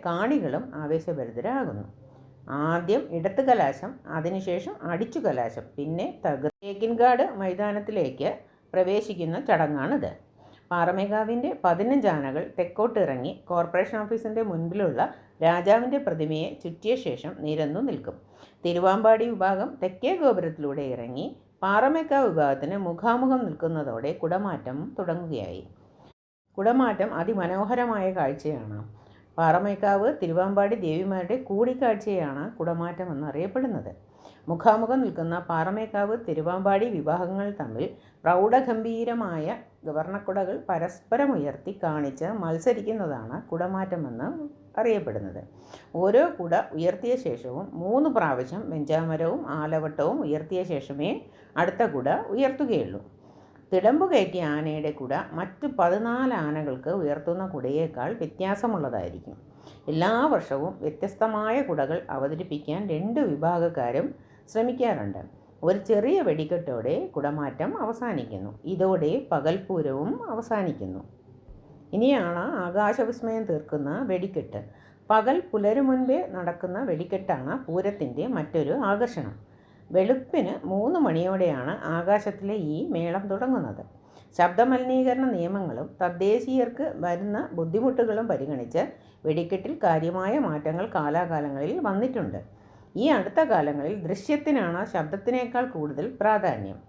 കാണികളും ആവേശഭരിതരാകുന്നു. ആദ്യം ഇടത്ത് കലാശം, അതിനുശേഷം അടിച്ചു കലാശം, പിന്നെ തേക്കിൻകാട് മൈതാനത്തിലേക്ക് പ്രവേശിക്കുന്ന ചടങ്ങാണിത്. പാറമേക്കാവിൻ്റെ 15 ആനകൾ തെക്കോട്ടിറങ്ങി കോർപ്പറേഷൻ ഓഫീസിൻ്റെ മുൻപിലുള്ള രാജാവിൻ്റെ പ്രതിമയെ ചുറ്റിയ ശേഷം നിരന്നു നിൽക്കും. തിരുവാമ്പാടി വിഭാഗം തെക്കേ ഗോപുരത്തിലൂടെ ഇറങ്ങി പാറമേക്കാവ് വിഭാഗത്തിന് മുഖാമുഖം നിൽക്കുന്നതോടെ കുടമാറ്റം തുടങ്ങുകയായി. കുടമാറ്റം അതിമനോഹരമായ കാഴ്ചയാണ്. പാറമേക്കാവ് തിരുവാമ്പാടി ദേവിമാരുടെ കൂടിക്കാഴ്ചയാണ് കുടമാറ്റം എന്നറിയപ്പെടുന്നത്. മുഖാമുഖം നിൽക്കുന്ന പാറമേക്കാവ് തിരുവാമ്പാടി വിഭാഗങ്ങൾ തമ്മിൽ പ്രൗഢഗംഭീരമായ വർണ്ണക്കുടകൾ പരസ്പരം ഉയർത്തി കാണിച്ച് മത്സരിക്കുന്നതാണ് കുടമാറ്റമെന്ന് അറിയപ്പെടുന്നത്. ഓരോ കുട ഉയർത്തിയ ശേഷവും 3 പ്രാവശ്യം വെഞ്ചാമരവും ആലവട്ടവും ഉയർത്തിയ ശേഷമേ അടുത്ത കുട ഉയർത്തുകയുള്ളൂ. തിടമ്പു കയറ്റിയ ആനയുടെ കുട മറ്റു 14 ആനകൾക്ക് ഉയർത്തുന്ന കുടയേക്കാൾ വ്യത്യാസമുള്ളതായിരിക്കും. എല്ലാ വർഷവും വ്യത്യസ്തമായ കുടകൾ അവതരിപ്പിക്കാൻ 2 വിഭാഗക്കാരും ശ്രമിക്കാറുണ്ട്. ഒരു ചെറിയ വെടിക്കെട്ടോടെ കുടമാറ്റം അവസാനിക്കുന്നു. ഇതോടെ പകൽപൂരവും അവസാനിക്കുന്നു. ഇനിയാണ് ആകാശവിസ്മയം തീർക്കുന്ന വെടിക്കെട്ട്. പകൽ പുലരും മുൻപേ നടക്കുന്ന വെടിക്കെട്ടാണ് പൂരത്തിൻ്റെ മറ്റൊരു ആകർഷണം. വെളുപ്പിന് 3 മണിയോടെയാണ് ആകാശത്തിലെ ഈ മേളം തുടങ്ങുന്നത്. ശബ്ദമലിനീകരണ നിയമങ്ങളും തദ്ദേശീയർക്ക് വരുന്ന ബുദ്ധിമുട്ടുകളും പരിഗണിച്ച് വെടിക്കെട്ടിൽ കാര്യമായ മാറ്റങ്ങൾ കാലാകാലങ്ങളിൽ വന്നിട്ടുണ്ട്. ഈ അടുത്ത കാലങ്ങളിൽ ദൃശ്യത്തിനാണ് ശബ്ദത്തിനേക്കാൾ കൂടുതൽ പ്രാധാന്യം.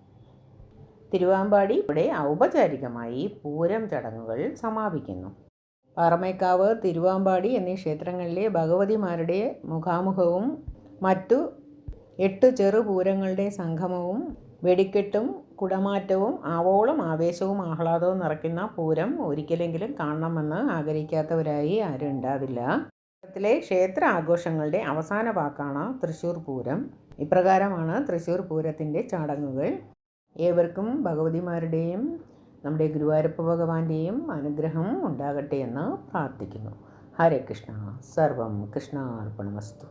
തിരുവാമ്പാടി ഇവിടെ ഔപചാരികമായി പൂരം ചടങ്ങുകൾ സമാപിക്കുന്നു. പാറമേക്കാവ്, തിരുവാമ്പാടി എന്നീ ക്ഷേത്രങ്ങളിലെ ഭഗവതിമാരുടെ മുഖാമുഖവും മറ്റു 8 ചെറുപൂരങ്ങളുടെ സംഗമവും വെടിക്കെട്ടും കുടമാറ്റവും ആവോളം ആവേശവും ആഹ്ലാദവും നിറയ്ക്കുന്ന പൂരം ഒരിക്കലെങ്കിലും കാണണമെന്ന് ആഗ്രഹിക്കാത്തവരായി ആരും ഉണ്ടാവില്ല. കേരളത്തിലെ ക്ഷേത്ര ആഘോഷങ്ങളുടെ അവസാന വാക്കാണ് തൃശ്ശൂർ പൂരം. ഇപ്രകാരമാണ് തൃശ്ശൂർ പൂരത്തിൻ്റെ ചടങ്ങുകൾ. ഏവർക്കും ഭഗവതിമാരുടെയും നമ്മുടെ ഗുരുവായൂരപ്പ ഭഗവാന്റെയും അനുഗ്രഹം ഉണ്ടാകട്ടെ എന്ന് പ്രാർത്ഥിക്കുന്നു. ഹരേ കൃഷ്ണ. സർവം കൃഷ്ണാർപ്പണമസ്തു.